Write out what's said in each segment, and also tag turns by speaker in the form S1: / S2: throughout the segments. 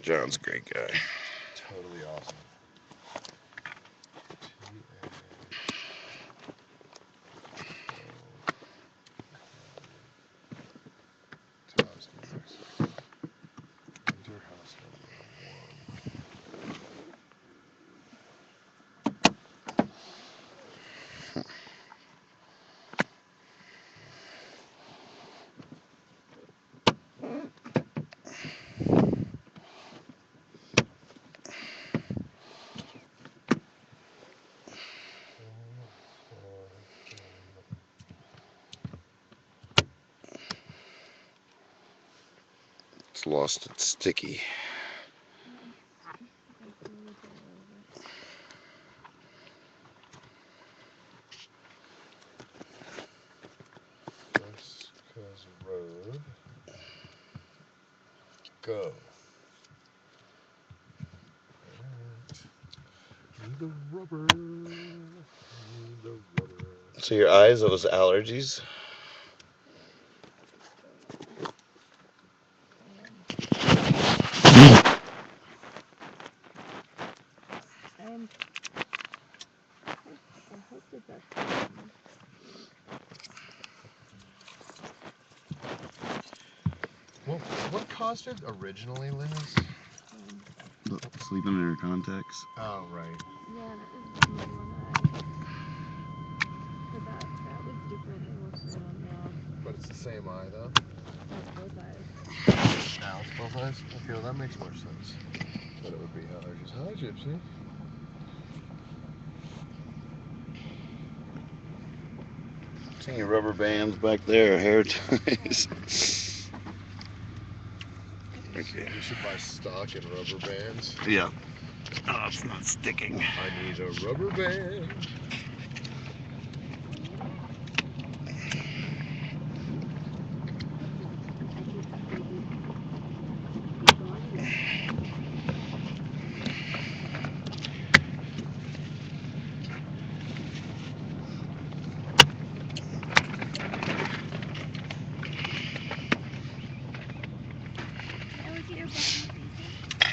S1: John's a great guy.
S2: Totally awesome. Taos, New Mexico. Enter house number 1.
S1: It's lost its sticky.
S2: West Road. Go. Need the rubber. Need the rubber.
S1: So your eyes, those allergies?
S3: I hope that that's
S2: Well, what caused it originally, Liz?
S1: Sleeping in her contacts.
S2: Oh, right.
S3: yeah, and it was my one eye. But that was different than what's going on now.
S2: But it's the same eye, though?
S3: That's both eyes.
S2: Now it's both eyes? Okay, well, that makes more sense. That it would be allergies. Hi, Gypsy.
S1: Seeing your rubber bands back there, hair ties. Okay.
S2: You should buy stock in rubber bands.
S1: Yeah. Oh, it's not sticking.
S2: I need a rubber band.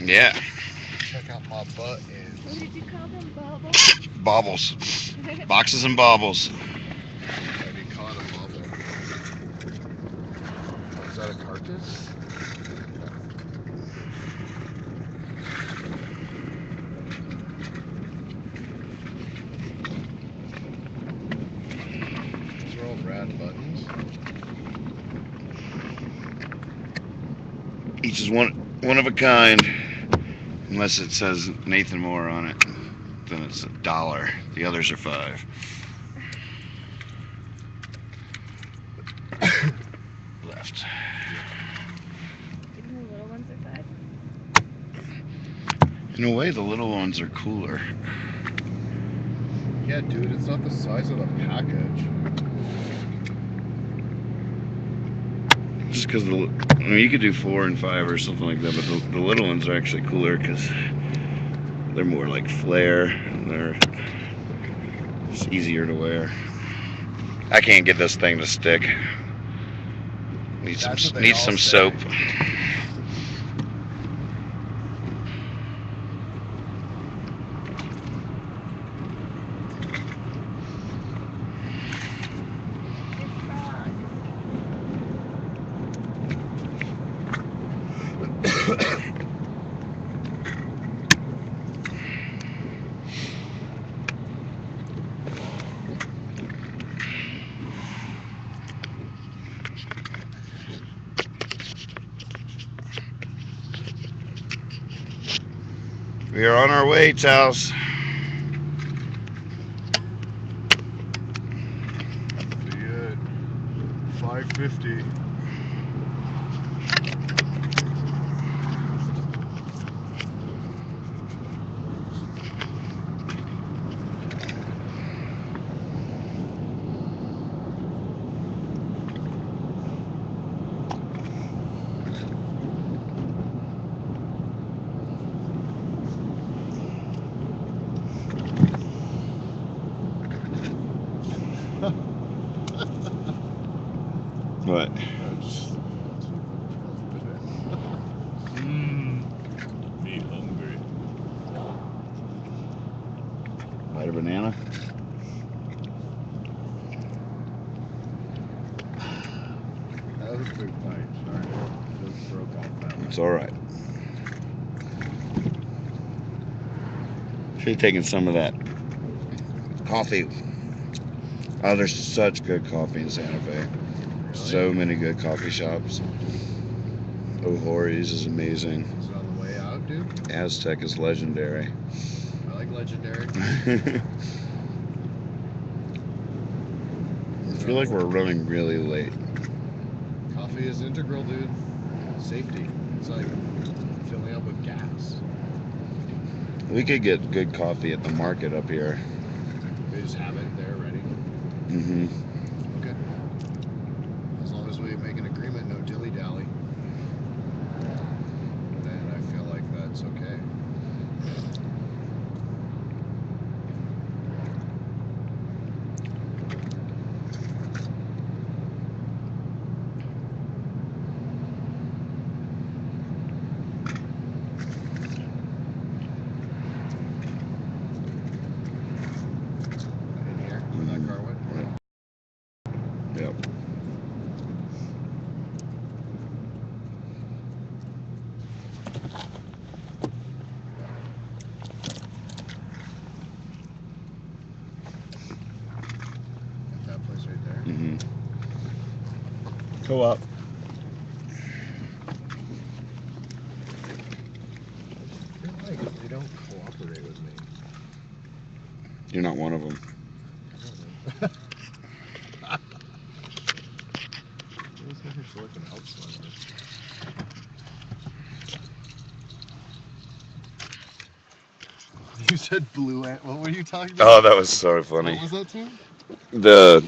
S1: Yeah.
S2: Check out my buttons.
S3: What did you call them? Bubbles?
S1: Baubles. Boxes and baubles.
S2: Have you caught a bubble? Oh, is that a carcass? These are all rad buttons.
S1: Each is one of a kind. Unless it says Nathan Moore on it, then it's $1. The others are $5. Left.
S3: Even the little ones are 5?
S1: In a way, the little ones are cooler.
S2: Yeah, dude, it's not the size of the package.
S1: Just because you could do 4 and 5 or something like that, but the little ones are actually cooler because they're more like flare. They're just easier to wear. I can't get this thing to stick. Need some soap. We are on our way, Taos.
S2: See it. 550.
S1: What? Bite a banana.
S2: That was a big bite. Sorry. Just broke off that one.
S1: It's all right. Should have taken some of that coffee. Oh, there's such good coffee in Santa Fe.
S2: Really?
S1: So many good coffee shops. O'Hori's is amazing.
S2: Is it on the way out, dude?
S1: Aztec is legendary.
S2: I like legendary.
S1: I feel like we're running really late.
S2: Coffee is integral, dude. Safety. It's like filling up with gas.
S1: We could get good coffee at the market up here.
S2: They just have it there ready.
S1: Mm-hmm.
S2: Okay. As long as we make an agreement, no dilly-dally, then I feel like that's okay. In here, where that car went.
S1: Yep.
S2: At that place right there.
S1: Mm-hmm. Go up.
S2: I feel like they don't cooperate with me.
S1: You're not one of them.
S2: Those guys are looking outside. You said blue ant. What were you talking about?
S1: Oh, that was so funny.
S2: What was that tune?
S1: The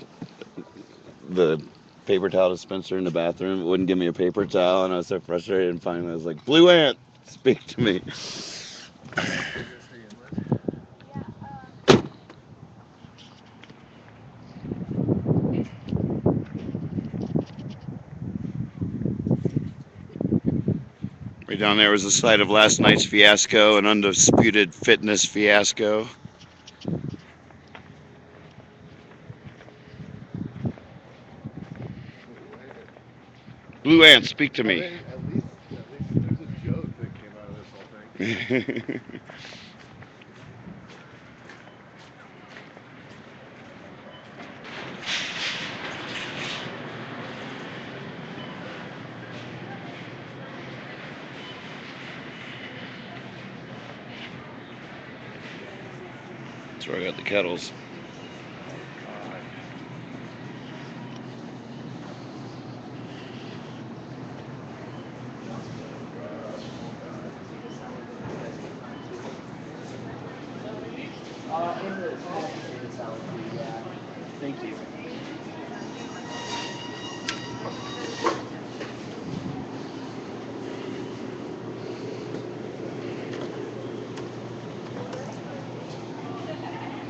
S1: paper towel dispenser in the bathroom wouldn't give me a paper towel, and I was so frustrated. And finally, I was like, "Blue ant, speak to me." Right down there was the site of last night's fiasco, an undisputed fitness fiasco. Blue ant, speak to me.
S2: At least there's a joke that came out of this whole thing.
S1: That's where I got the kettles. Thank you.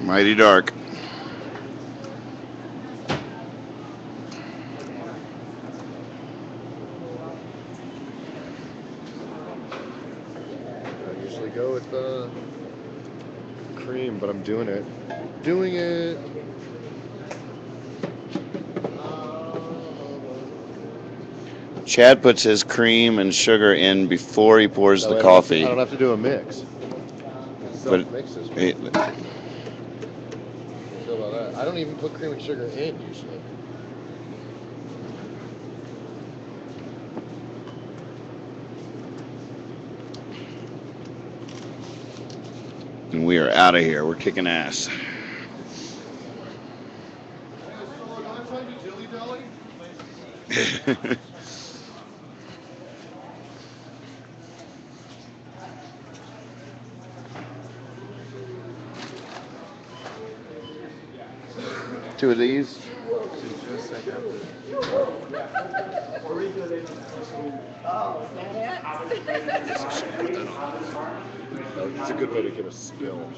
S1: Mighty dark.
S2: I usually go with cream, but I'm doing it. Doing it.
S1: Chad puts his cream and sugar in before he pours
S2: That
S1: the
S2: way
S1: coffee.
S2: I don't have to do a mix. It
S1: But
S2: self-mixes.
S1: it,
S2: How do you feel about that? I don't even put cream and sugar in usually.
S1: and we are out of here. We're kicking ass. Two of these.
S2: It's a good way to get a spill.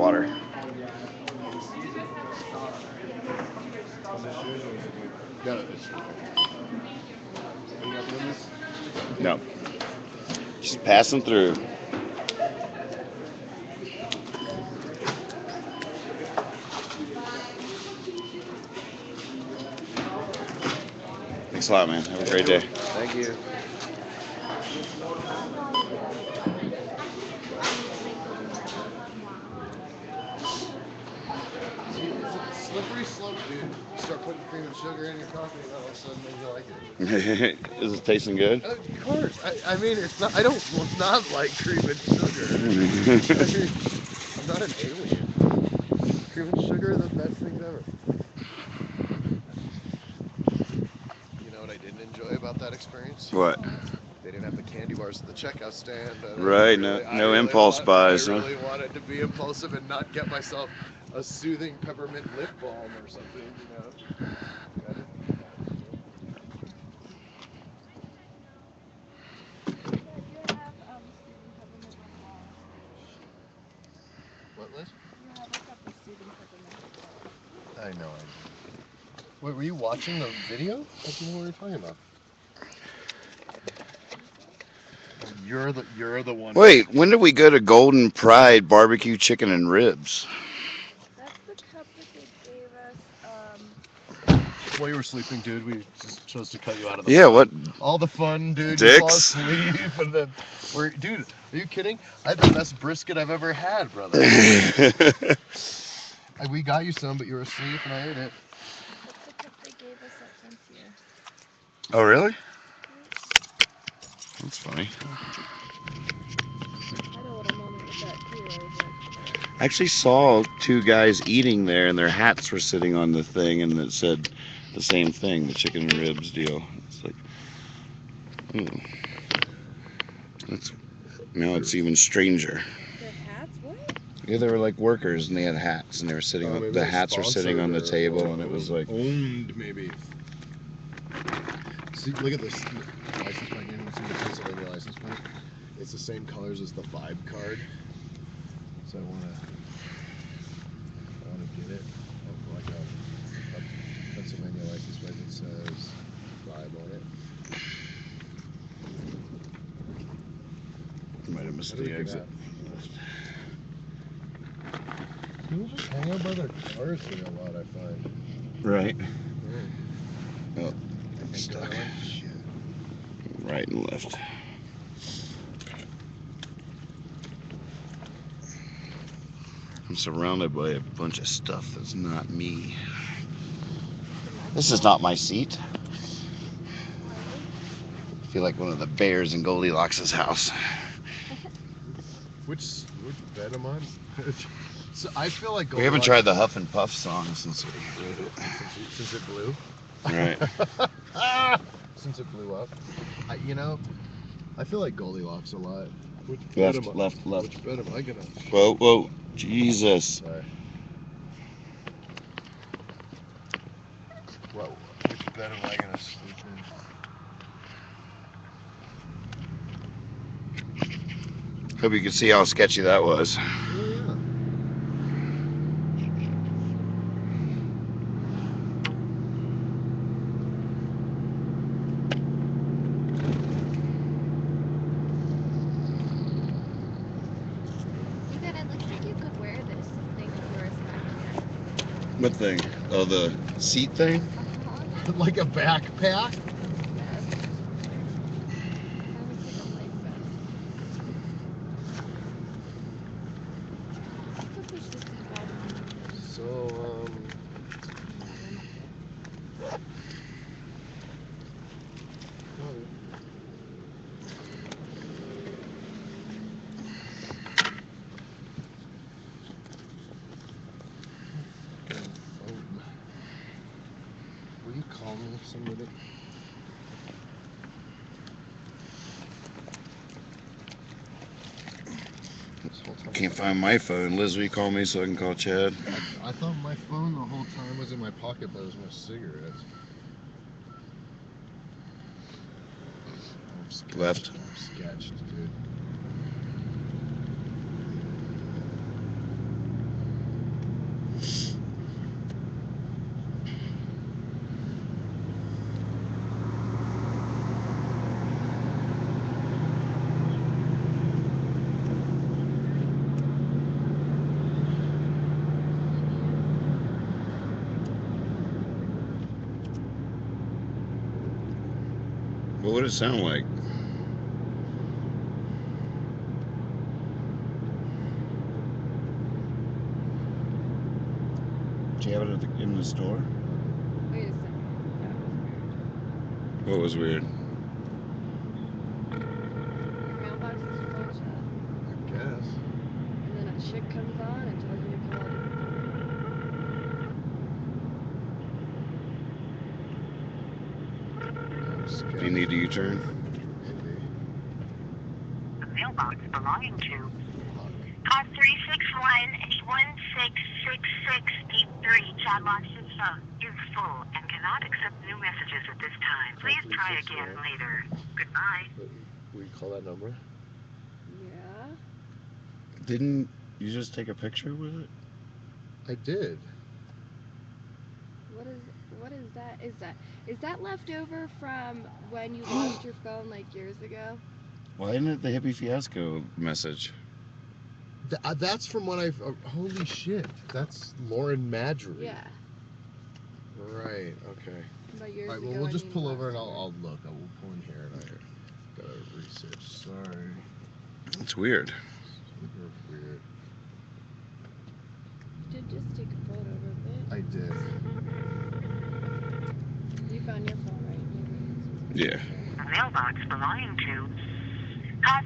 S1: water.
S2: Got it. Are you opening this?
S1: No. Just passing through. Thanks a lot, man. Have a great day.
S2: Thank you. See, it's a slippery slope, dude. You start putting cream and sugar in your coffee, and all of a sudden, then you like it.
S1: Is it tasting good?
S2: Of course. I mean, it's not. I don't not like cream and sugar. I mean, I'm not an alien. Cream and sugar are the best things ever. You know what I didn't enjoy about that experience?
S1: What?
S2: They didn't have the candy bars at the checkout stand.
S1: Right. No impulse buys,
S2: I
S1: huh?
S2: really wanted to be impulsive and not get myself a soothing peppermint lip balm or something. You know. I didn't do that. What, Liz? I know. Wait, were you watching the video? I don't know what you're talking about. You're the one.
S1: Wait, when did we go to Golden Pride barbecue chicken and ribs?
S3: That's the cup that they gave us.
S2: While you were sleeping, dude, we just chose to cut you out of the
S1: Yeah,
S2: fun.
S1: what?
S2: All the fun, dude. You fall
S1: Dicks?
S2: asleep, and then dude, are you kidding? I had the best brisket I've ever had, brother. We got you some, but you were asleep, and I ate it.
S3: That's the cup they gave us at Frontier.
S1: Oh, really? That's funny.
S3: I had a little moment with that too. I was like,
S1: I actually saw two guys eating there, and their hats were sitting on the thing, and it said the same thing, the chicken and ribs deal. It's like, oh, that's now it's even stranger.
S3: their hats? What?
S1: Yeah, they were like workers, and they had hats, and they were sitting.
S2: Maybe
S1: The
S2: they're
S1: hats were sitting on the
S2: sponsored
S1: table,
S2: or
S1: and it was like,
S2: owned, maybe. See, look at this license plate. You see the Pennsylvania license plate? It's the same colors as the Vibe card. So I wanna get it. Like a Pennsylvania license plate that says Vibe on it.
S1: might have missed
S2: How do we
S1: the
S2: get
S1: exit.
S2: People just hang out by their cars here a lot, I find.
S1: Right.
S2: Oh,
S1: Stuck.
S2: Shit.
S1: Right and left. I'm surrounded by a bunch of stuff that's not me. This is not my seat. I feel like one of the bears in Goldilocks' house.
S2: Which bed am I? So I feel like
S1: We haven't tried the Huff and Puff song since we wrote it.
S2: Since it blew.
S1: Right.
S2: Since it blew up. I feel like Goldilocks a lot. Which
S1: Left.
S2: Which bed am I gonna?
S1: Whoa. Jesus.
S2: Sorry. Well, which bed am I gonna sleep in?
S1: Hope you can see how sketchy that was.
S2: Oh yeah.
S1: What thing? Oh, the seat thing?
S2: Like a backpack? So, will you call me somebody?
S1: Can't find my phone. Liz, will you call me so I can call Chad?
S2: I thought my phone the whole time was in my pocket, but it was my cigarettes.
S1: Left.
S2: I'm sketched, dude.
S1: what did it sound like? Did you have it in the store?
S3: Wait a second.
S1: What was weird?
S3: Your mailbox is full, Chad.
S2: I guess.
S3: And then a chick comes on and tells you to call it.
S1: Do you need a U-turn?
S2: Maybe.
S4: The mailbox belonging to car 361-816-6683. Chat box's phone is full and cannot accept new messages at this time. Please try again later. Goodbye.
S2: We call that number?
S3: Yeah.
S1: Didn't you just take a picture with it?
S2: I did.
S3: What is that? Is that left over from when you lost your phone like years ago?
S1: Why isn't it the hippie fiasco message?
S2: That's from when holy shit. That's Lauren Madry.
S3: Yeah.
S2: Right, okay.
S3: About years
S2: Alright,
S3: ago.
S2: well, we'll
S3: I
S2: just
S3: mean,
S2: pull over and
S3: last
S2: I'll look. I will pull in here and I gotta research. Sorry.
S1: It's weird.
S2: Super weird.
S3: year. You did just take a photo of it.
S2: I did.
S3: You found your phone, right? Maybe.
S1: Yeah.
S4: The mailbox belonging to car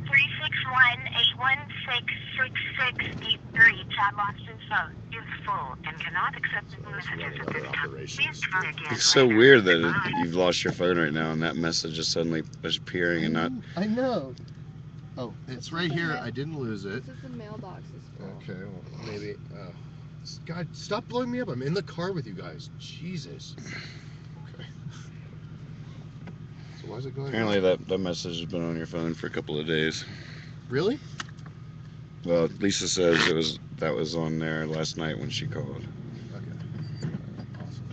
S4: 361-816-6683. Chat box's phone is full and cannot accept new
S2: So it's
S4: messages
S2: running
S4: at
S2: other
S4: this time.
S2: operations.
S4: Please try again
S1: It's so
S4: later.
S1: weird that
S4: Goodbye.
S1: you've lost your phone right now and that message is suddenly appearing and not.
S2: I know. Oh, it's right here. I didn't lose it.
S3: This is the mailbox is full.
S2: Okay, well, maybe. God, stop blowing me up. I'm in the car with you guys. Jesus. Okay. So why is it going?
S1: Apparently that message has been on your phone for a couple of days.
S2: Really?
S1: Well, Lisa says that was on there last night when she called.
S2: Okay. Awesome.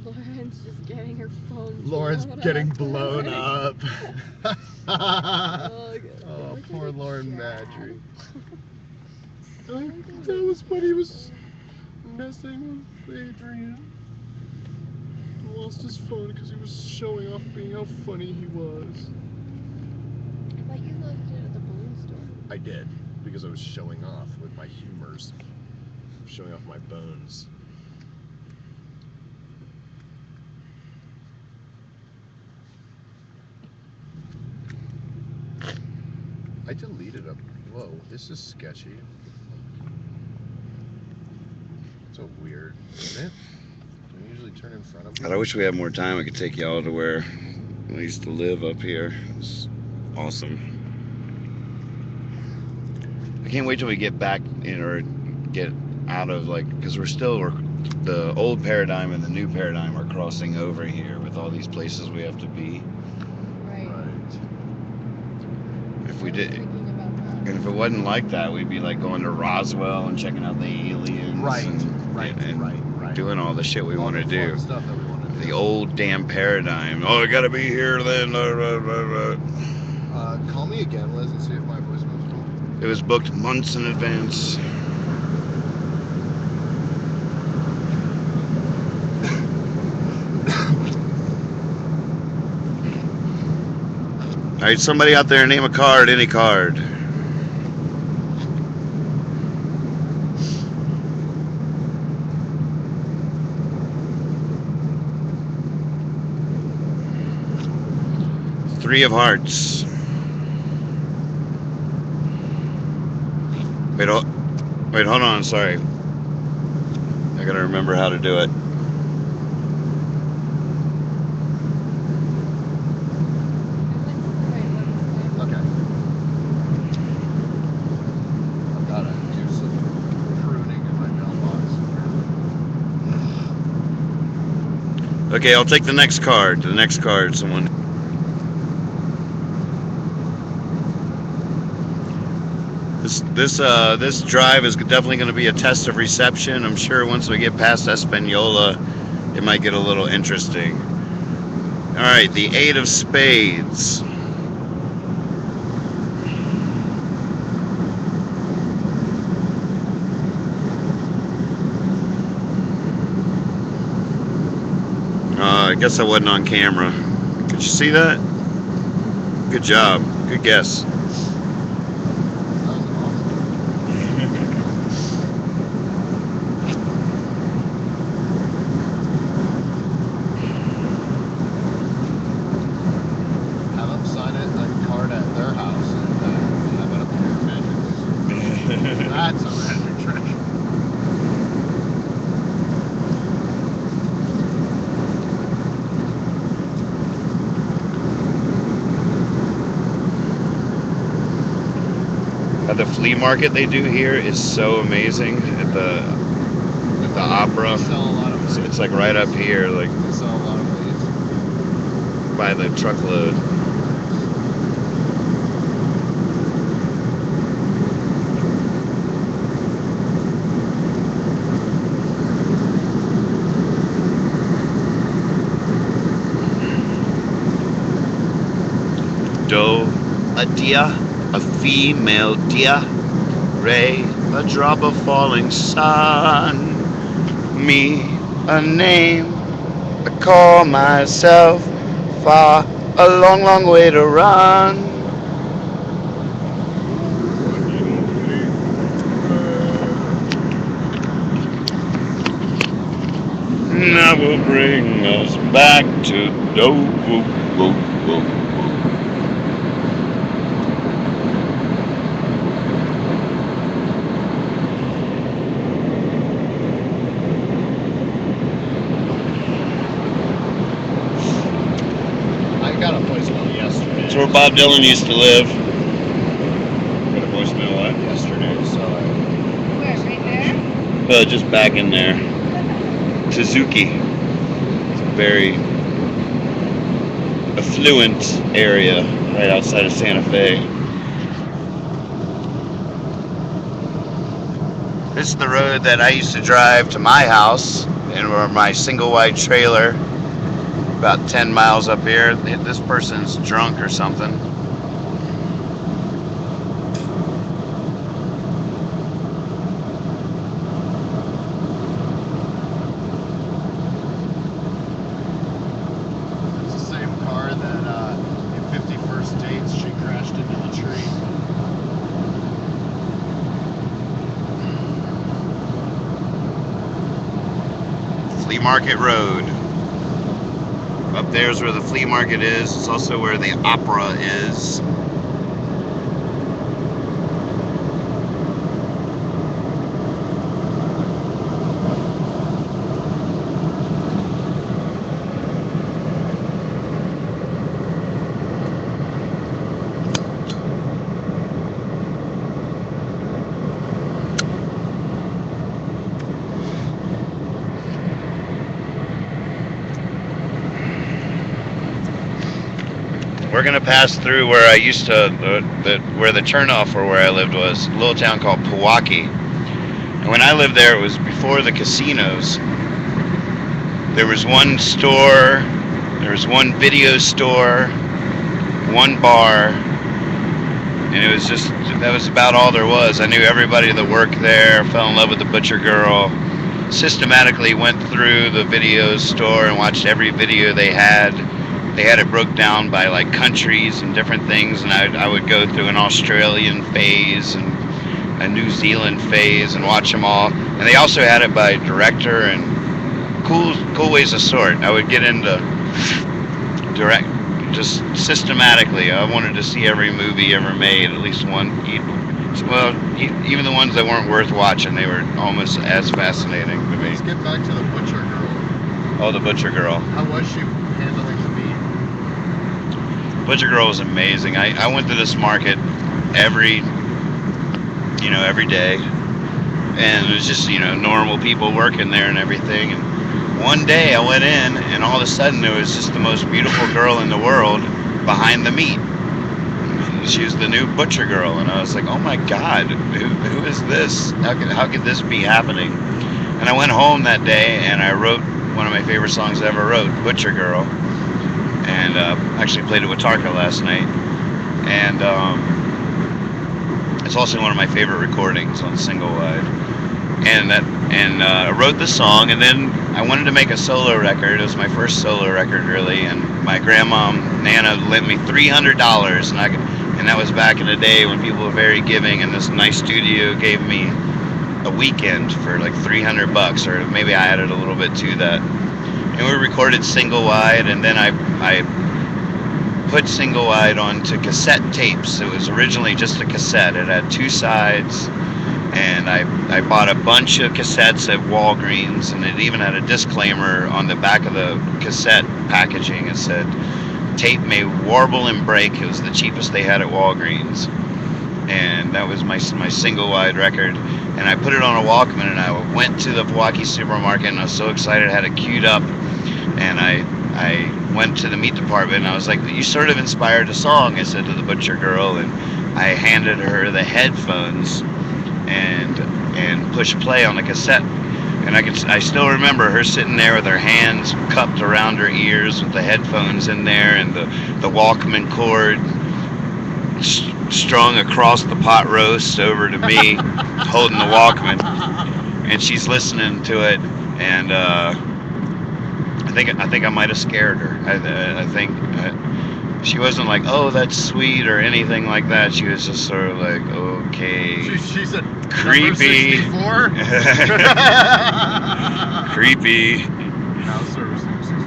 S3: Lauren's just getting her phone.
S2: Lauren's getting blown up.
S3: Oh,
S2: Oh, poor Lauren Madry.
S3: Chad.
S2: That was when he was messing with Adrian. He lost his phone because he was showing off being how funny he was.
S3: But you looked at the balloon store.
S2: I did, because I was showing off with my humors. Showing off my bones. I deleted a. Whoa, this is sketchy. So weird, isn't it? Do we usually turn in front of me?
S1: God, I wish we had more time. I could take y'all to where I used to live up here. It's awesome. I can't wait till we get back in or get out of because the old paradigm and the new paradigm are crossing over here with all these places we have to be.
S3: Right.
S1: If we
S3: I was
S1: did,
S3: thinking about that.
S1: and if it wasn't like that, we'd be like going to Roswell and checking out the aliens. And doing all the shit we want to do.
S2: Stuff that we want to do.
S1: The old damn paradigm. Oh, I gotta be here then.
S2: Call me again, Liz, and see if my voicemail's cool.
S1: It was booked months in advance. All right, somebody out there, name a card, any card. Three of Hearts. Wait, hold on, sorry. I gotta remember how to do it.
S2: Okay. I've got to do some pruning in my mailbox.
S1: Okay, I'll take the next card. The next card, someone. This drive is definitely going to be a test of reception. I'm sure once we get past Espanola, it might get a little interesting. All right, the 8 of Spades. guess I wasn't on camera. Could you see that? Good job. Good guess.
S2: That was awesome. Have them sign it like a card at their house and have it up in your bedroom. That's a magic trick.
S1: The flea market they do here is so amazing at the opera.
S2: They sell a lot of fruit.
S1: It's like right up here, like
S2: They sell a lot of leaves.
S1: by the truckload. Doe, a deer, a female deer, ray, a drop of falling sun. Me, a name, I call myself, far, a long, long way to run. And that will bring us back to Doe.
S2: I got a voicemail yesterday.
S1: That's where Bob Dylan used to live. Got a voicemail what?
S2: Yesterday, so
S3: Where? Right there?
S1: Just back in there. Suzuki. It's a very affluent area right outside of Santa Fe. This is the road that I used to drive to my house and where my single wide trailer. About 10 miles up here. This person's drunk or something.
S2: it's the same car that in 51st Dates she crashed into the tree.
S1: Flea Market Road. Up there's where the flea market is. It's also where the opera is. We're gonna pass through where I used to, where the turnoff for where I lived was, a little town called Pewaukee. And when I lived there, it was before the casinos. There was one store, there was one video store, one bar, and it was just, that was about all there was. I knew everybody that worked there, fell in love with the butcher girl, systematically went through the video store and watched every video they had. They had it broke down by like countries and different things, and I would go through an Australian phase and a New Zealand phase and watch them all. And they also had it by director and cool ways of sort. I would get into direct, just systematically. I wanted to see every movie ever made, at least one. Well, even the ones that weren't worth watching, they were almost as fascinating to me.
S2: Let's get back to the butcher girl.
S1: Oh, the butcher girl.
S2: How was she handling the meat?
S1: Butcher girl was amazing. I went to this market every day, and it was just normal people working there and everything. And one day I went in, and all of a sudden there was just the most beautiful girl in the world behind the meat. She was the new butcher girl, and I was like, oh my God, who is this? How could this be happening? And I went home that day and I wrote one of my favorite songs I ever wrote, Butcher Girl, and actually played it with Tarka last night. And it's also one of my favorite recordings on single wide. I wrote the song, and then I wanted to make a solo record. It was my first solo record, really, and my grandma Nana lent me $300, and that was back in the day when people were very giving, and this nice studio gave me a weekend for like $300, or maybe I added a little bit to that. And we recorded single wide, and then I put single wide onto cassette tapes. It was originally just a cassette. It had two sides, and I bought a bunch of cassettes at Walgreens, and it even had a disclaimer on the back of the cassette packaging. It said, "Tape may warble and break." It was the cheapest they had at Walgreens, and that was my single wide record. And I put it on a Walkman, and I went to the Milwaukee supermarket, and I was so excited I had it queued up, and I went to the meat department, and I was like, "You sort of inspired a song," I said to the butcher girl, and I handed her the headphones and pushed play on the cassette. And I still remember her sitting there with her hands cupped around her ears with the headphones in there, and the Walkman cord strung across the pot roast over to me, holding the Walkman, and she's listening to it, and I think I might have scared her. I think she wasn't like, "Oh, that's sweet" or anything like that. She was just sort of like, "Okay."
S2: She said,
S1: Creepy.
S2: "Number 64?"
S1: Creepy.
S2: Now servicing 64.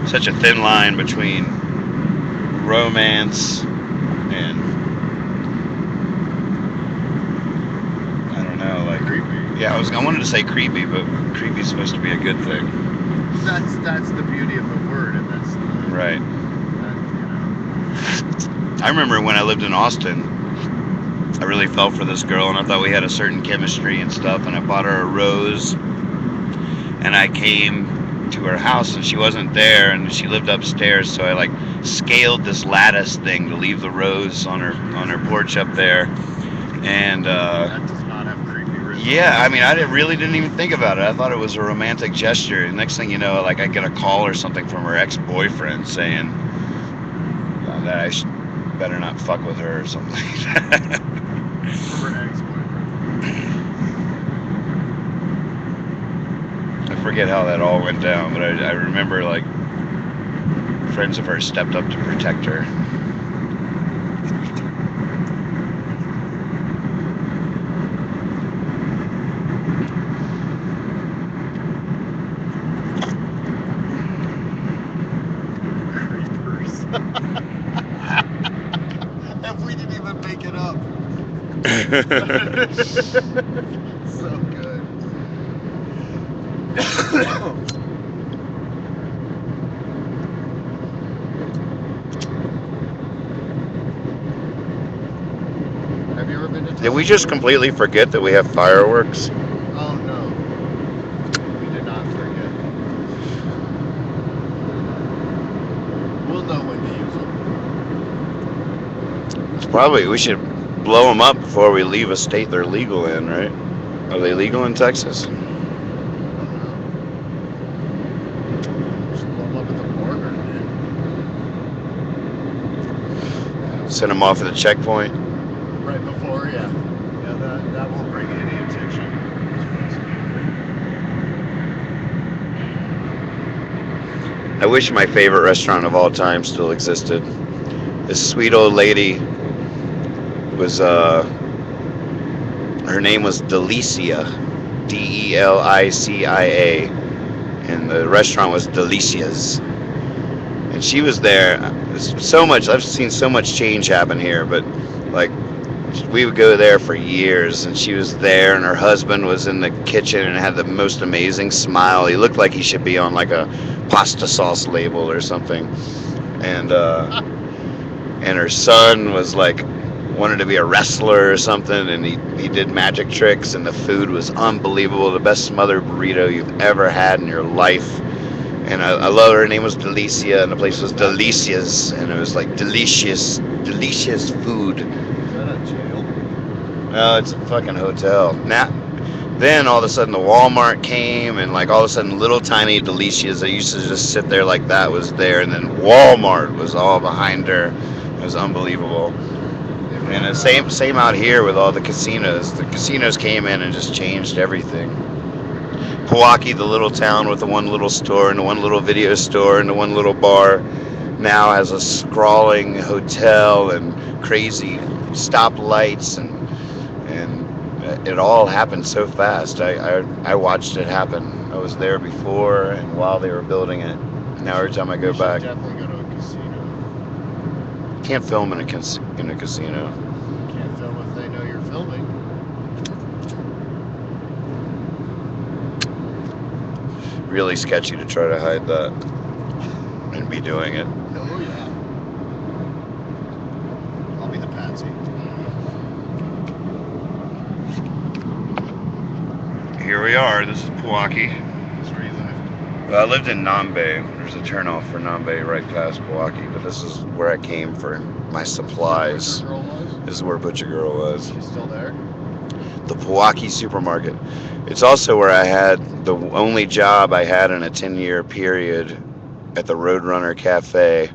S1: Such a thin line between romance and, I don't know, like,
S2: Creepy.
S1: yeah, I wanted to say creepy, but creepy is supposed to be a good thing.
S2: That's the beauty of the word, and that's the,
S1: Right.
S2: that,
S1: I remember when I lived in Austin, I really fell for this girl, and I thought we had a certain chemistry and stuff, and I bought her a rose, and I came to her house, and she wasn't there, and she lived upstairs, so I like scaled this lattice thing to leave the rose on her porch up there, and
S2: that does not have creepy results.
S1: yeah, I mean, really didn't even think about it. I thought it was a romantic gesture. And next thing you know, like I get a call or something from her ex-boyfriend saying that I better not fuck with her or something like that.
S2: From her ex-boyfriend.
S1: I forget how that all went down, but I remember like friends of hers stepped up to protect her.
S2: Creepers. And we didn't even make it up. So good. Have you ever been to
S1: Did we just completely forget that we have fireworks?
S2: Oh no. We did not forget. We'll know when to use them.
S1: It's probably, we should blow them up before we leave a state they're legal in, right? Are they legal in Texas?
S2: I don't know. Just blow them up at the border, dude.
S1: Send them off at the checkpoint?
S2: Right before, yeah. Yeah, that won't bring any attention.
S1: I wish my favorite restaurant of all time still existed. This sweet old lady was, her name was Delicia, Delicia, and the restaurant was Delicia's. And she was there. So much, I've seen so much change happen here, but like, we would go there for years, and she was there, and her husband was in the kitchen and had the most amazing smile. He looked like he should be on like a pasta sauce label or something. And her son was like, wanted to be a wrestler or something, and he did magic tricks, and the food was unbelievable, the best smothered burrito you've ever had in your life. And I love her. Her name was Delicia, and the place was Delicia's, and it was like delicious food.
S2: Is that a jail?
S1: No, it's a fucking hotel. Then all of a sudden the Walmart came, and like all of a sudden little tiny Delicia's that used to just sit there like that was there, and then Walmart was all behind her, It was unbelievable. And the same out here with all the casinos. The casinos came in and just changed everything. Pewaukee, the little town with the one little store and the one little video store and the one little bar, now has a sprawling hotel and crazy stoplights and it all happened so fast. I watched it happen. I was there before and while they were building it. Now every time I go
S2: You should
S1: back,
S2: definitely go to a casino.
S1: can't film in a casino.
S2: Can't film if they know you're filming.
S1: Really sketchy to try to hide that and be doing it.
S2: Oh yeah. I'll be the patsy.
S1: Here we are. This is Pewaukee.
S2: That's where you live.
S1: Well, I lived in Nambe. There's a turnoff for Nambe right past Pewaukee, but this is where I came for my supplies.
S2: Butcher Girl was?
S1: This is where Butcher Girl was.
S2: She's still there?
S1: The Pewaukee supermarket. It's also where I had the only job I had in a 10-year period at the Roadrunner Cafe,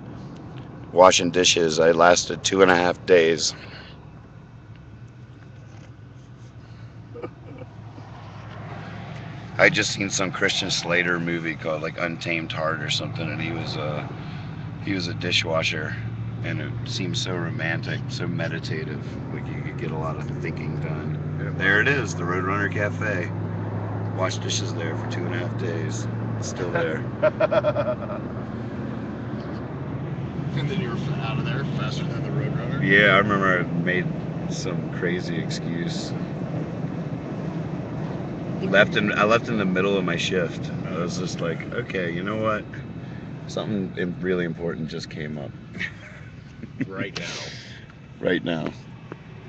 S1: washing dishes. I lasted 2.5 days. I just seen some Christian Slater movie called like Untamed Heart or something, and he was a dishwasher, and it seemed so romantic, so meditative. Like you could get a lot of thinking done. There it is, the Roadrunner Cafe. Washed dishes there for 2.5 days. It's still there.
S2: And then you were out of there faster than the Roadrunner?
S1: Yeah, I remember I made some crazy excuse. I left in the middle of my shift. I was just like, okay, you know what? Something really important just came up.
S2: Right now.
S1: Right now.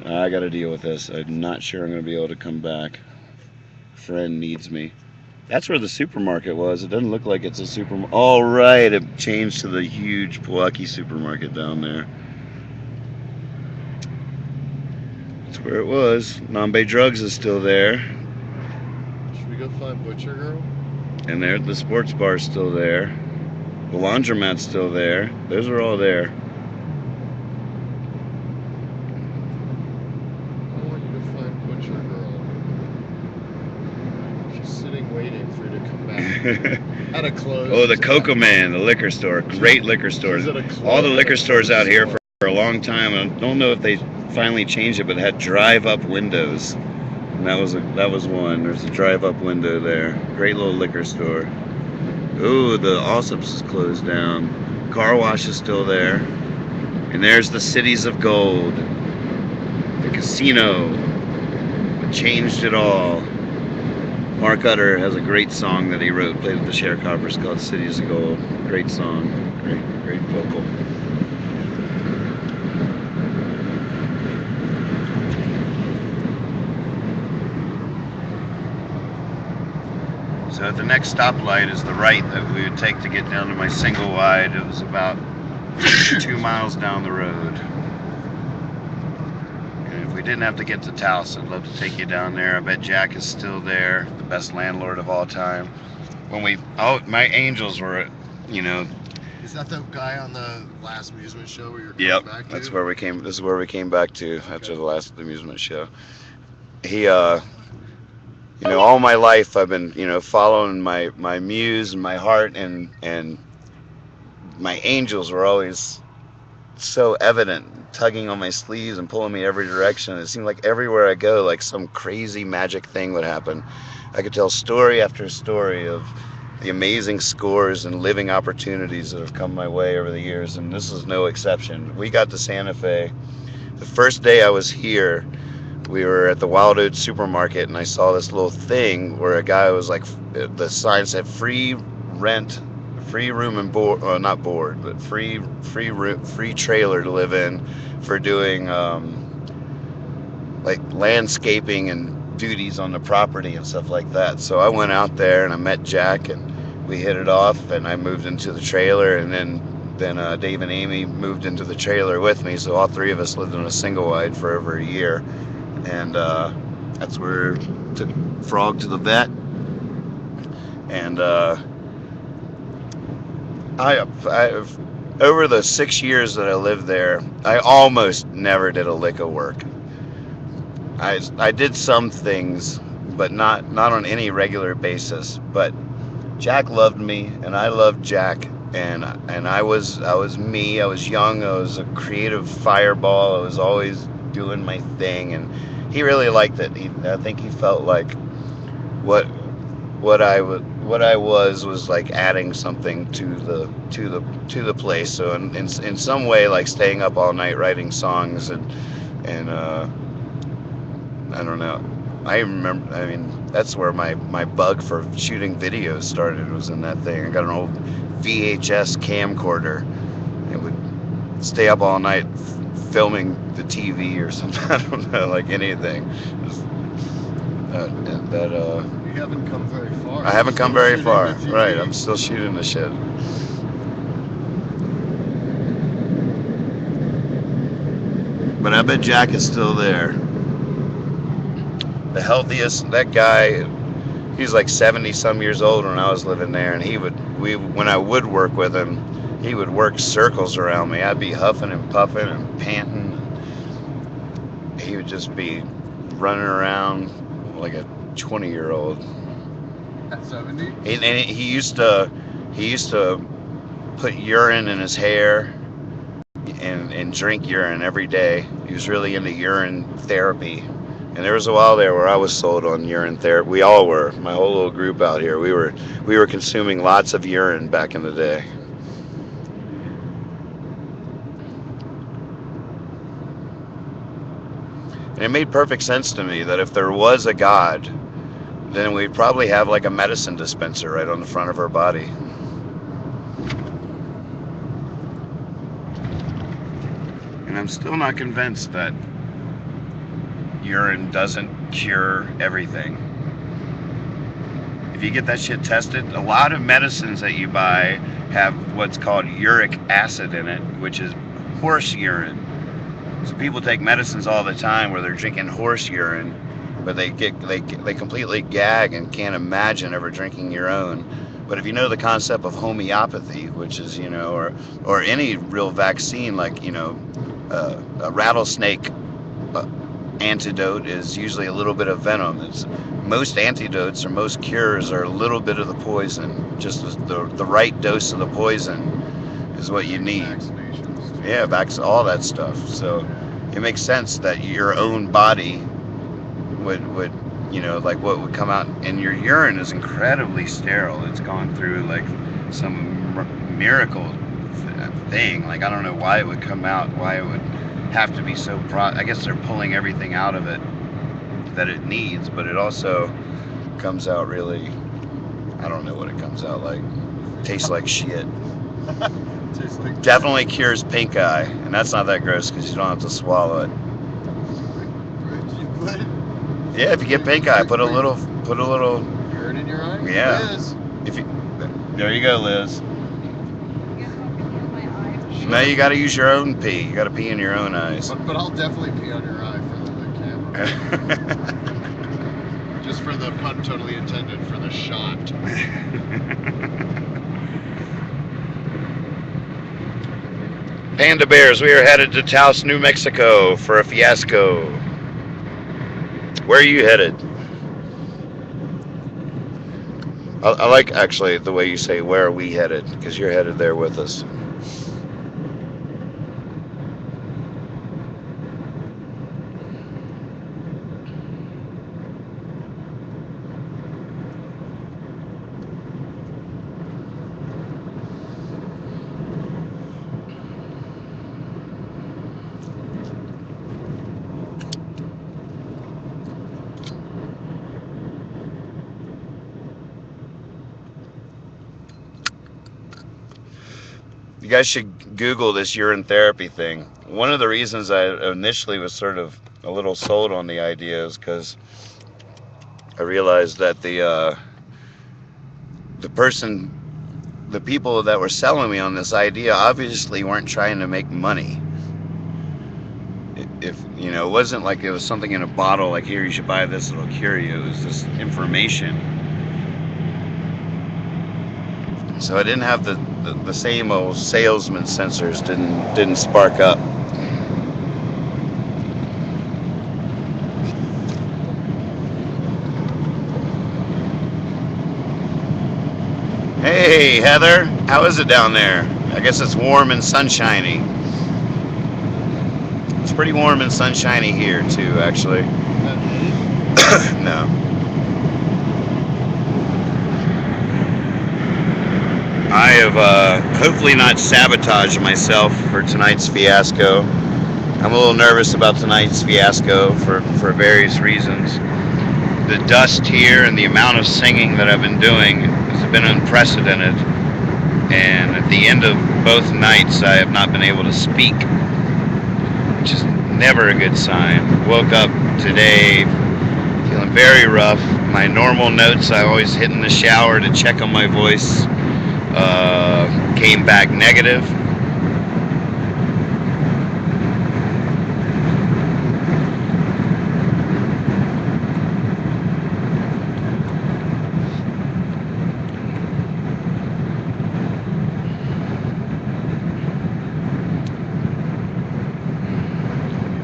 S1: I got to deal with this. I'm not sure I'm going to be able to come back. Friend needs me. That's where the supermarket was. It doesn't look like it's a supermarket. All right, it changed to the huge Pewaukee supermarket down there. That's where it was. Nambe Drugs is still there.
S2: Should we go find Butcher Girl?
S1: And there, the sports bar's still there. The laundromat's still there. Those are all there.
S2: I want you to find Butcher Girl. She's sitting waiting for you to come back. At a close.
S1: Oh, the Cocoa Man, the liquor store. Great liquor store.
S2: She's at a close-
S1: All the liquor stores out here
S2: store.
S1: for a long time. I don't know if they finally changed it, but it had drive-up windows. And that was one. There's a drive-up window there. Great little liquor store. Ooh, the Allsup's is closed down. Car wash is still there. And there's the Cities of Gold. The casino. It changed it all. Mark Utter has a great song that he wrote, played at the Sharecroppers, called Cities of Gold. Great song. Great vocal. So the next stoplight is the right that we would take to get down to my single wide. It was about 2 miles down the road. And if we didn't have to get to Taos, I'd love to take you down there. I bet Jack is still there, the best landlord of all time. My angels were,
S2: Is that the guy on the last amusement show where you're coming
S1: yep,
S2: back to?
S1: this is where we came back to after the last amusement show. He, all my life I've been, following my muse and my heart, and my angels were always so evident, tugging on my sleeves and pulling me every direction. It seemed like everywhere I go, like some crazy magic thing would happen. I could tell story after story of the amazing scores and living opportunities that have come my way over the years, and this is no exception. We got to Santa Fe. The first day I was here, we were at the Wild Oats supermarket, and I saw this little thing where a guy was like, the sign said free room and board, not board, but free trailer to live in for doing like landscaping and duties on the property and stuff like that. So I went out there and I met Jack, and we hit it off, and I moved into the trailer, and then Dave and Amy moved into the trailer with me. So all three of us lived in a single wide for over a year. And that's where I took Frog to the vet. And over the 6 years that I lived there, I almost never did a lick of work. I did some things, but not on any regular basis. But Jack loved me, and I loved Jack, and I was me. I was young. I was a creative fireball. I was always doing my thing, and he really liked it. I think he felt like what what I was like adding something to the place. So in some way, like staying up all night writing songs and I don't know. I remember. I mean, that's where my bug for shooting videos started. Was in that thing. I got an old VHS camcorder and would stay up all night filming the TV or something. I don't know, like anything. Just, that
S2: You haven't come very far.
S1: I haven't come
S2: Still
S1: very
S2: shooting
S1: far.
S2: the TV.
S1: Right. I'm still shooting the shit. But I bet Jack is still there. The healthiest. That guy. He was like 70 some years old when I was living there, and when I would work with him, he would work circles around me. I'd be huffing and puffing and panting. He would just be running around like a 20-year-old.
S2: At 70?
S1: And he used to put urine in his hair and drink urine every day. He was really into urine therapy. And there was a while there where I was sold on urine therapy. We all were. My whole little group out here. We were consuming lots of urine back in the day. And it made perfect sense to me that if there was a God, then we'd probably have like a medicine dispenser right on the front of our body. And I'm still not convinced that urine doesn't cure everything. If you get that shit tested, a lot of medicines that you buy have what's called uric acid in it, which is horse urine. So people take medicines all the time where they're drinking horse urine, but they completely gag and can't imagine ever drinking your own. But if you know the concept of homeopathy, which is, or any real vaccine, like, a rattlesnake antidote is usually a little bit of venom. Most antidotes or most cures are a little bit of the poison. Just the right dose of the poison is what you need.
S2: Vaccinations.
S1: Yeah, all that stuff. So it makes sense that your own body would like what would come out, and your urine is incredibly sterile. It's gone through like some miracle thing. Like, I don't know why it would come out, why it would have to be so I guess they're pulling everything out of it that it needs, but it also comes out really, I don't know what it comes out like. Tastes like shit.
S2: Tastes like
S1: Definitely cures pink eye, and that's not that gross because you don't have to swallow it.
S2: You put
S1: Yeah, if you get pink eye, put a little
S2: urine in your eye?
S1: Yeah.
S2: Liz.
S1: There you go, Liz.
S3: I guess I'll pee in my eye.
S1: Now you got to use your own pee. You got to pee in your own eyes.
S2: But I'll definitely pee on your eye for the camera. Just for the pun totally intended, for the shot.
S1: Panda Bears, we are headed to Taos, New Mexico for a fiasco. Where are you headed? I like actually the way you say where are we headed, because you're headed there with us. You guys should Google this urine therapy thing. One of the reasons I initially was sort of a little sold on the idea is because I realized that the people that were selling me on this idea obviously weren't trying to make money. If it wasn't like it was something in a bottle, like, here, you should buy this, it'll cure you. It was just information. So I didn't have the the same old salesman sensors didn't spark up. Hey Heather, how is it down there? I guess it's warm and sunshiny. It's pretty warm and sunshiny here too, actually.
S2: Not me.
S1: No. I have hopefully not sabotaged myself for tonight's fiasco. I'm a little nervous about tonight's fiasco for various reasons. The dust here and the amount of singing that I've been doing has been unprecedented. And at the end of both nights, I have not been able to speak, which is never a good sign. Woke up today feeling very rough. My normal notes I always hit in the shower to check on my voice came back negative.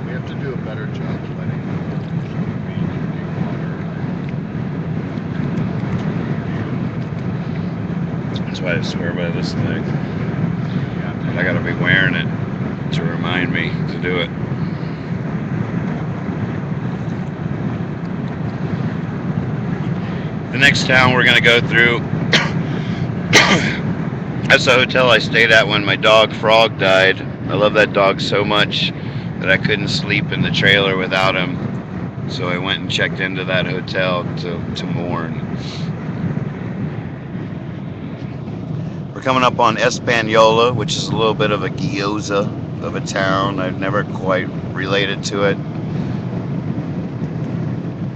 S2: We have to do a better job letting
S1: That's why I swear by this thing. I gotta be wearing it to remind me to do it. The next town we're gonna go through, that's the hotel I stayed at when my dog Frog died. I love that dog so much that I couldn't sleep in the trailer without him. So I went and checked into that hotel to mourn. We're coming up on Española, which is a little bit of a gyoza of a town. I've never quite related to it.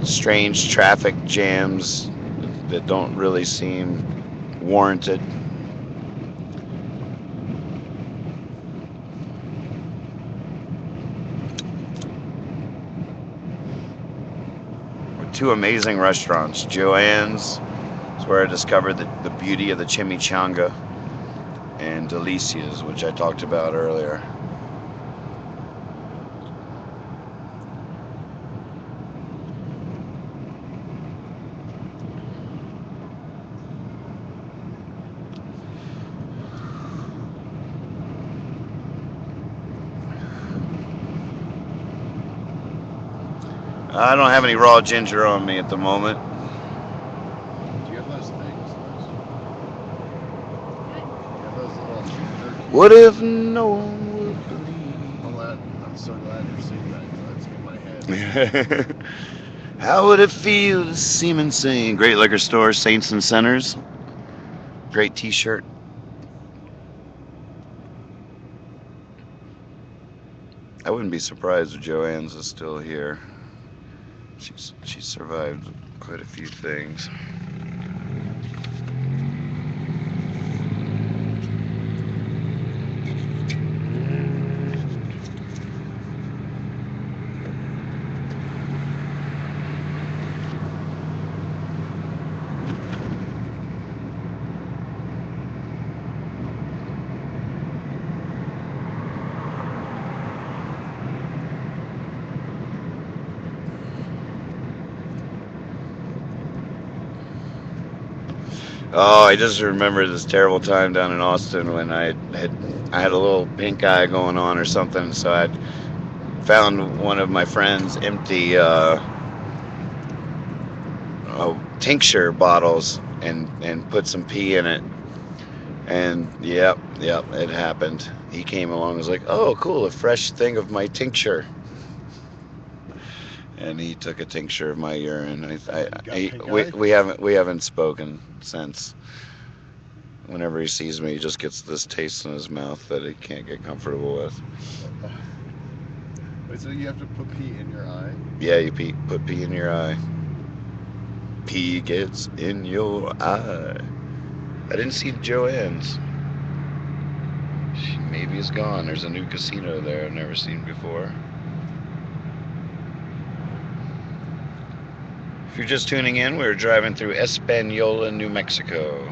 S1: Strange traffic jams that don't really seem warranted. Two amazing restaurants. Joanne's is where I discovered the beauty of the chimichanga, and Delicia's, which I talked about earlier. I don't have any raw ginger on me at the moment.
S2: Do you have those things? You have those little ginger
S1: What if no one would believe?
S2: I'm so glad you're seeing that. 'Cause that's in my head.
S1: How would it feel to see him sing? Great liquor store, Saints and Sinners. Great t-shirt. I wouldn't be surprised if Joanne's is still here. She's survived quite a few things. Oh, I just remember this terrible time down in Austin when I had a little pink eye going on or something. So I found one of my friends' empty tincture bottles and put some pee in it. And yep, it happened. He came along and was like, "Oh, cool, a fresh thing of my tincture." And he took a tincture of my urine. We haven't spoken since. Whenever he sees me, he just gets this taste in his mouth that he can't get comfortable with.
S2: Wait, so you have to put pee in your eye?
S1: Yeah, you put pee in your eye. Pee gets in your eye. I didn't see Joanne's. She maybe is gone. There's a new casino there I've never seen before. If you're just tuning in, we're driving through Española, New Mexico.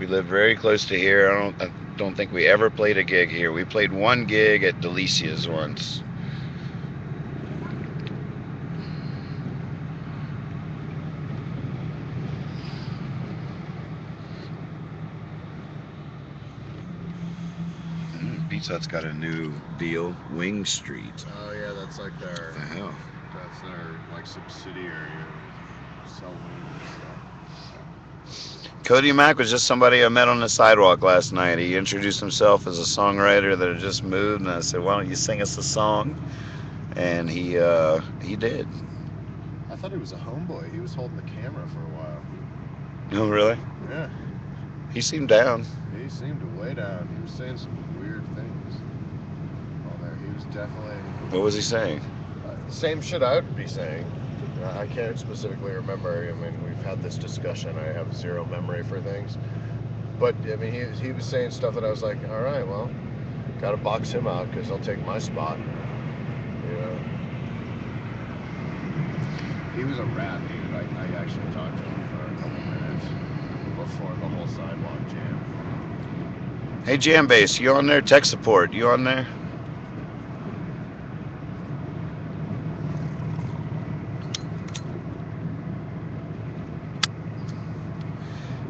S1: We lived very close to here. I don't think we ever played a gig here. We played one gig at Delicia's once. Pizza Hut's got a new deal, Wing Street.
S2: Oh yeah, that's like
S1: What
S2: their
S1: the hell?
S2: that's their like subsidiary. Sell wings and stuff.
S1: Cody Mack was just somebody I met on the sidewalk last night. He introduced himself as a songwriter that had just moved, and I said, "Why don't you sing us a song?" And he did.
S2: I thought he was a homeboy. He was holding the camera for a while.
S1: Oh, really?
S2: Yeah.
S1: He seemed down.
S2: He seemed way down. He was saying some weird things on there. He was definitely
S1: What was he saying?
S2: same shit I would be saying. I can't specifically remember. I mean, we've had this discussion. I have zero memory for things. But I mean, he was saying stuff that I was like, all right, well, gotta box him out because he'll take my spot. You know. He was a rat, dude. I actually talked to him for a couple minutes before the whole sidewalk jam.
S1: Hey, Jambase, you on there? Tech support, you on there?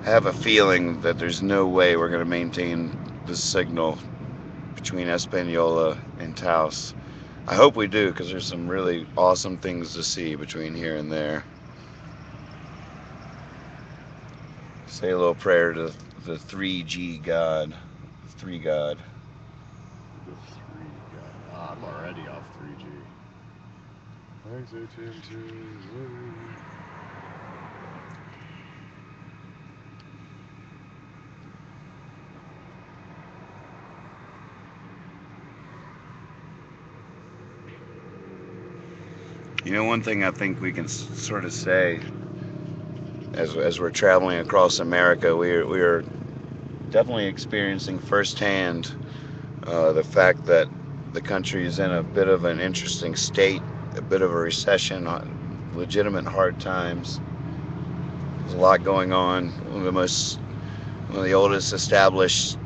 S1: I have a feeling that there's no way we're going to maintain the signal between Espanola and Taos. I hope we do, because there's some really awesome things to see between here and there. Say a little prayer to the 3G God. 3 God.
S2: The 3 guy. Oh, I'm already off 3G. Exit into Zoom.
S1: You know, one thing I think we can sort of say as we're traveling across America, we are definitely experiencing firsthand the fact that the country is in a bit of an interesting state, a bit of a recession, legitimate hard times. There's a lot going on. One of the oldest established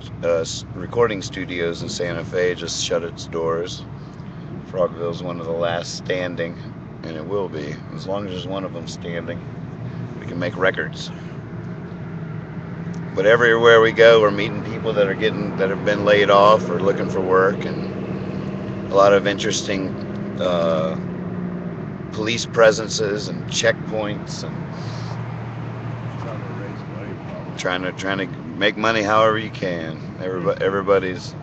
S1: recording studios in Santa Fe just shut its doors. Frogville's one of the last standing, and it will be. As long as there's one of them standing, we can make records. But everywhere we go, we're meeting people that have been laid off or looking for work, and a lot of interesting police presences and checkpoints, and
S2: Trying to raise money, probably.
S1: trying to make money however you can. Everybody's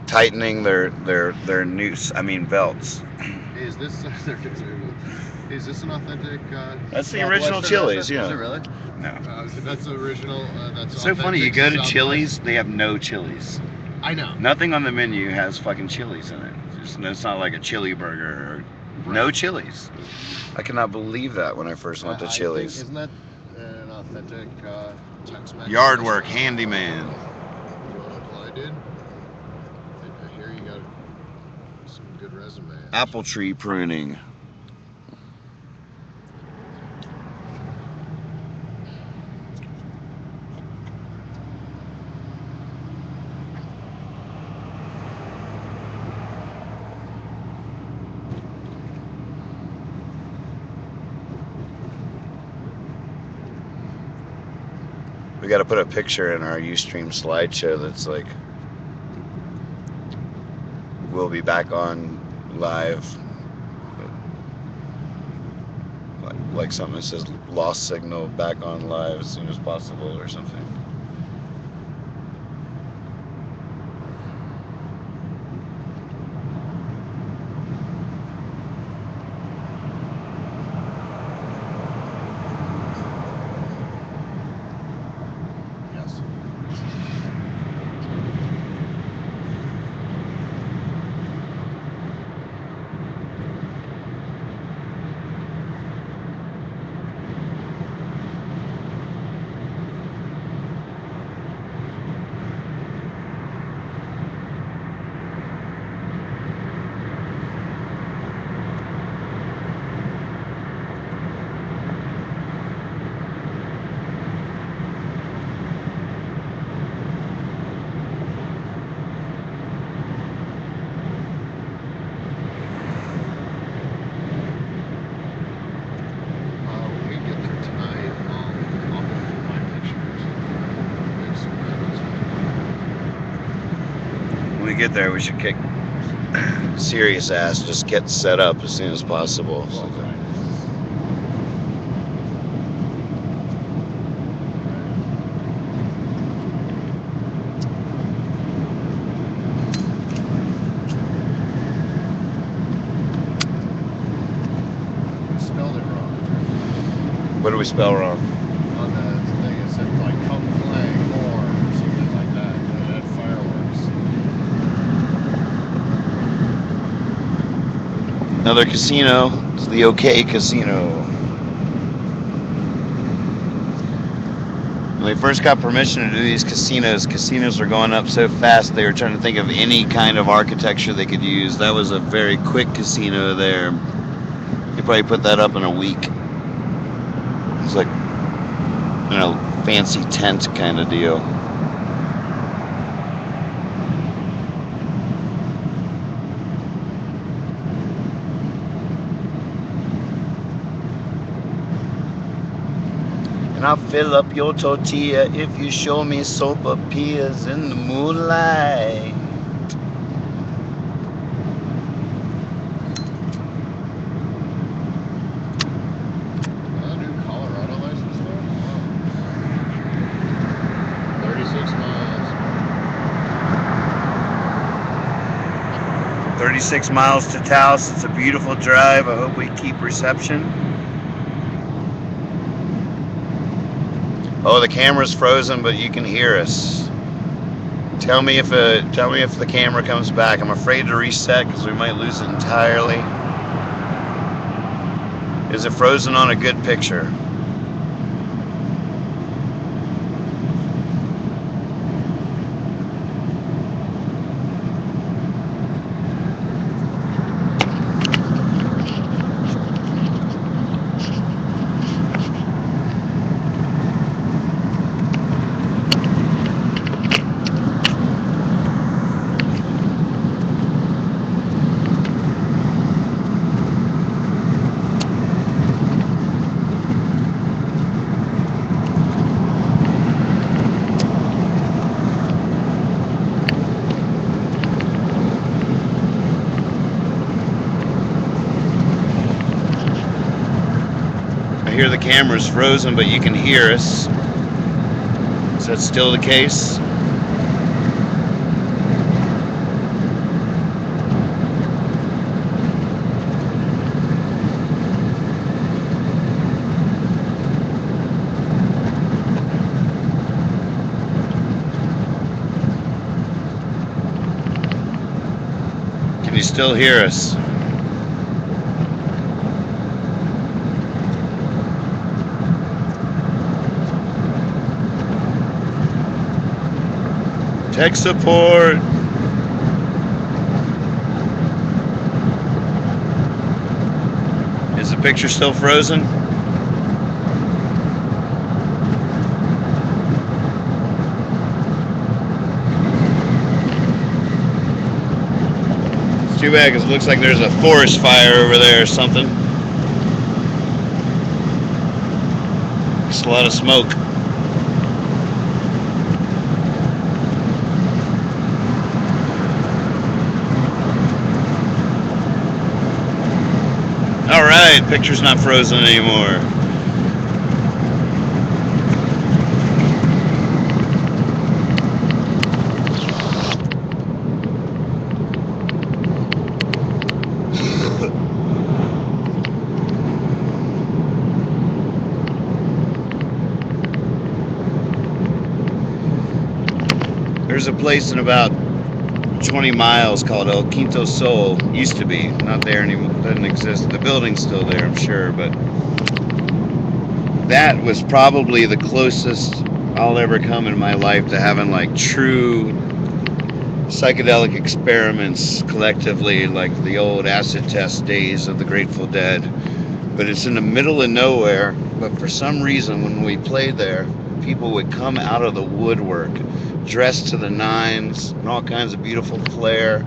S1: tightening their noose. I mean belts.
S2: Is this is this an authentic?
S1: That's the original
S2: Southwestern
S1: Chili's,
S2: restaurant?
S1: yeah.
S2: Is it really?
S1: No.
S2: That's the original. That's
S1: It's so funny. You
S2: authentic
S1: go to
S2: Southwest-
S1: Chili's, they have no chilies.
S2: I know.
S1: Nothing on the menu has fucking chilies in it. It's not like a chili burger or no chilies. I cannot believe that when I first went to
S2: I think-
S1: Chili's.
S2: Isn't that an authentic Tex-Mex?
S1: Yard work,
S2: restaurant?
S1: handyman.
S2: You want to apply, dude? I hear you got some good resume.
S1: Apple tree pruning. We got to put a picture in our Ustream slideshow that's like, we'll be back on live. Like something that says lost signal, back on live as soon as possible or something.
S2: Yes.
S1: we get there, we should kick serious ass. Just get set up as soon as possible.
S2: Well, right. Spelled it wrong.
S1: What do we spell wrong?
S2: On the thing it said like come play more or something like that. It had fireworks.
S1: Another casino. It's the OK Casino. When we first got permission to do these casinos were going up so fast they were trying to think of any kind of architecture they could use. That was a very quick casino there. They probably put that up in a week. It's like, you know, fancy tent kind of deal. And I'll fill up your tortilla if you show me sopapillas in the moonlight.
S2: New Colorado license plate? Wow. 36 miles.
S1: 36 miles to Taos. It's a beautiful drive. I hope we keep reception. Oh, the camera's frozen, but you can hear us. Tell me if the camera comes back. I'm afraid to reset because we might lose it entirely. Is it frozen on a good picture? I hear the camera's frozen, but you can hear us. Is that still the case? Can you still hear us? Tech support. Is the picture still frozen? It's too bad because it looks like there's a forest fire over there or something. It's a lot of smoke. Alright, picture's not frozen anymore. There's a place in about 20 miles called El Quinto Sol. Used to be, not there anymore, doesn't exist. The building's still there, I'm sure, but that was probably the closest I'll ever come in my life to having like true psychedelic experiments collectively, like the old acid test days of the Grateful Dead. But it's in the middle of nowhere, but for some reason when we played there, people would come out of the woodwork dressed to the nines and all kinds of beautiful flair,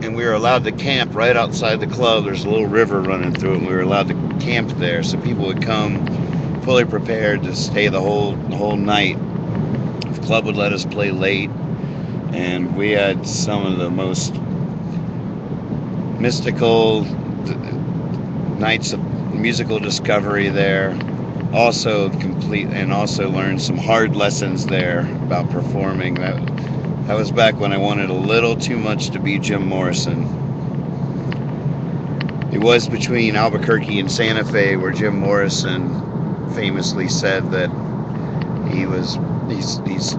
S1: and we were allowed to camp right outside the club. There's a little river running through it, and we were allowed to camp there, so people would come fully prepared to stay the whole night. The club would let us play late, and we had some of the most mystical nights of musical discovery there. Also complete, and also learned some hard lessons there about performing. That was back when I wanted a little too much to be Jim Morrison. It was between Albuquerque and Santa Fe where Jim Morrison famously said that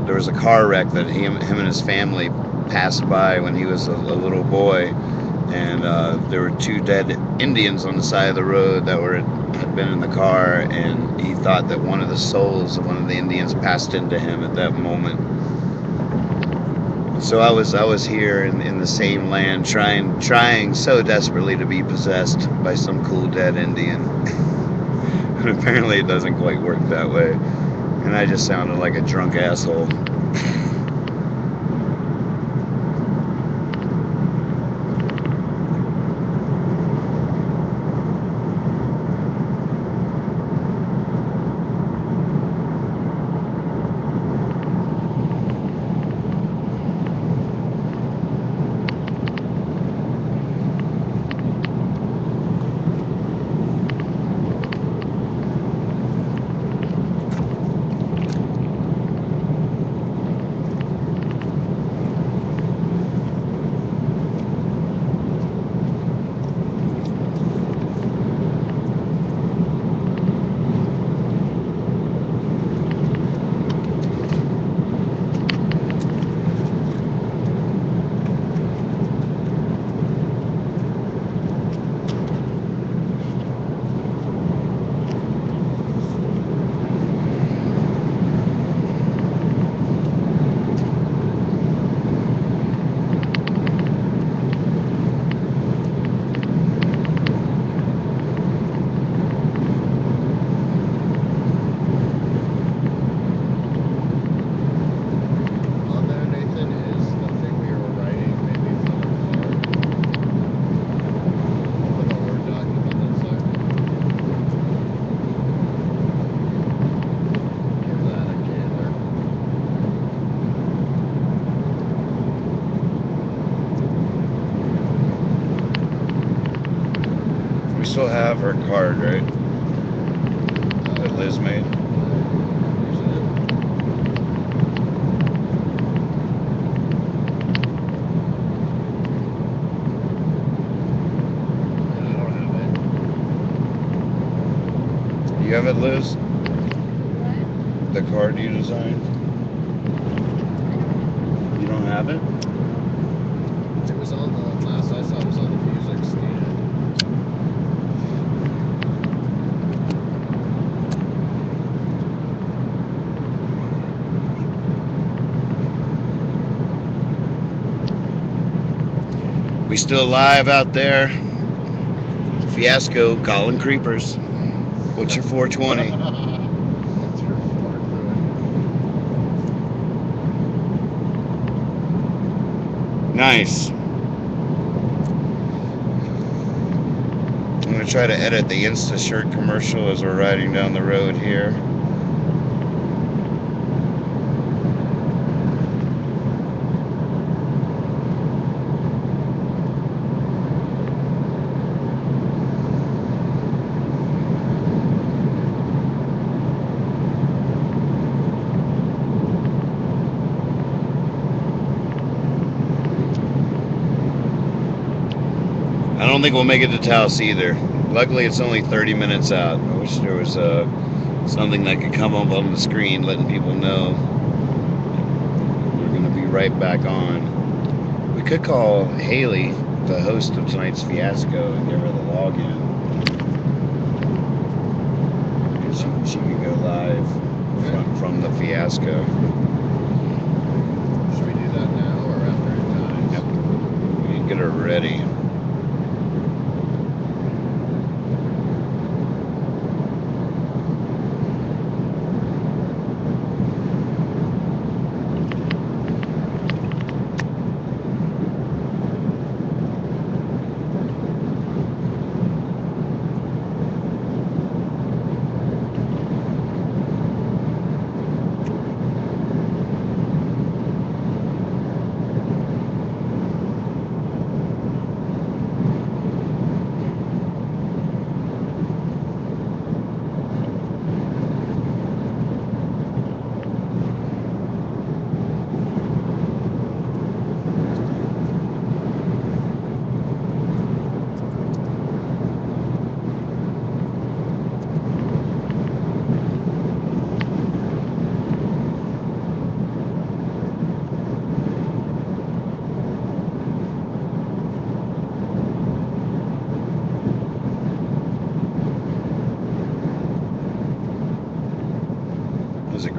S1: there was a car wreck that him and his family passed by when he was a little boy, and there were two dead Indians on the side of the road that had been in the car, and he thought that one of the souls of one of the Indians passed into him at that moment. So I was here in the same land, trying so desperately to be possessed by some cool dead Indian. And apparently it doesn't quite work that way. And I just sounded like a drunk asshole.
S2: On there, Nathan, is the thing we were writing maybe for the car. With a Word document inside. Give that a gander.
S1: We still have her card, right? That Liz made.
S2: Using it. And I don't have it.
S1: You have it, Liz?
S3: What?
S1: The card you designed? You don't have it?
S2: It was on the last I saw it was on the music stand.
S1: We still live out there. Fiasco calling creepers. What's your 420?
S2: That's your fart fluid.
S1: Nice. I'm gonna try to edit the Insta shirt commercial as we're riding down the road here. I don't think we'll make it to Taos either. Luckily, it's only 30 minutes out. I wish there was something that could come up on the screen letting people know we're going to be right back on. We could call Haley, the host of tonight's Fiasco, and give her the login. And she could go live from the Fiasco.
S2: Should we do that now or after it dies?
S1: Yep. We can get her ready.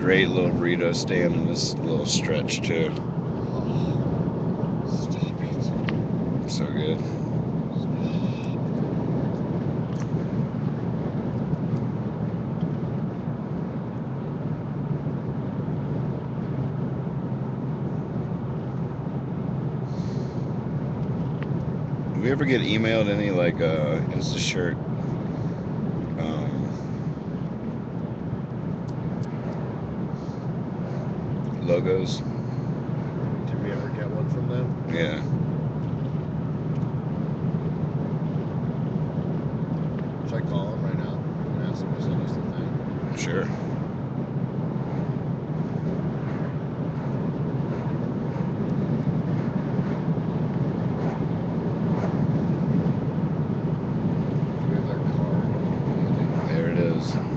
S1: great little burrito stand in this little stretch too.
S2: Stop it.
S1: So good. Do we ever get emailed any like Insta shirt logos?
S2: Did we ever get one from them?
S1: Yeah.
S2: Should I call them right now and ask them to send us the thing?
S1: Sure.
S2: We have their card.
S1: There it is.